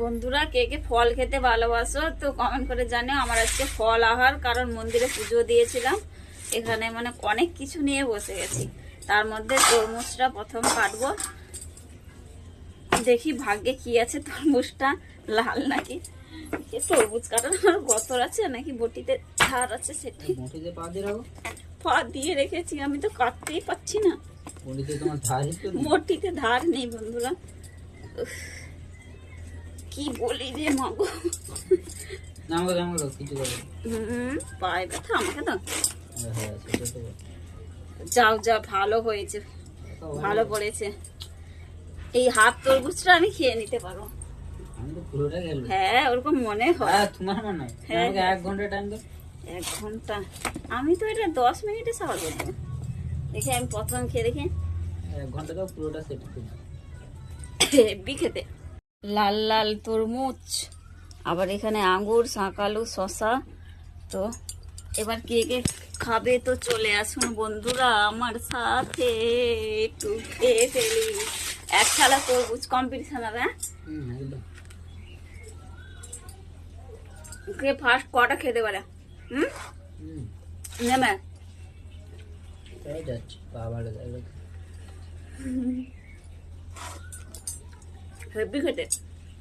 বন্ধুরা কে কে ফল খেতে ভালোবাসো তো কমেন্ট করে জানিও। আমার আজকে ফল আহার, কারণ মন্দিরে পুজো দিয়েছিলাম, এখানে মানে অনেক কিছু নিয়ে বসে গেছি। তার মধ্যে তরমুজটা প্রথম কাটবো, দেখি ভাগ্যে কি আছে। তরমুজটা লাল নাকি। তরমুজ কাটার আমার গতর আছে নাকি বটিতে ধার আছে, সেটাই পা দিয়ে রেখেছি। আমি তো কাটতেই পারছি না, বটিতে ধার নেই বন্ধুরা। কি বলি রে মাগো, পায়ে ব্যথা আমাকে তো। যাও যা, ভালো হয়েছে, ভালো পড়েছে। এই হাফ তরমুজটা আমি খেয়ে নিতে পারবো। হ্যাঁ ওরকম মনে হয়। তোমার মনে হয়? হ্যাঁ 1 ঘন্টা টাইম দাও। 1 ঘন্টা? আমি তো এটা 10 মিনিটে সারা করবো। দেখি আমি প্রথম খেয়ে দেখি। 1 ঘন্টা দাও, পুরোটা সেট করে। হেব্বি খেতে। লাল লাল তরমুজ, আবার এখানে আঙ্গুর, শাঁকালু, শশা। তো এবার কে কে খাবে তো চলে আসুন বন্ধুরা আমার সাথে, একটু খেয়ে ফেলি। এক থালা তরমুজ কম্পিটিশন হবে। একদম। কে ফার্স্ট কটা খেতে পারে? নেমে তাই যাচ্ছে বাবা। হেব্বি খেতে।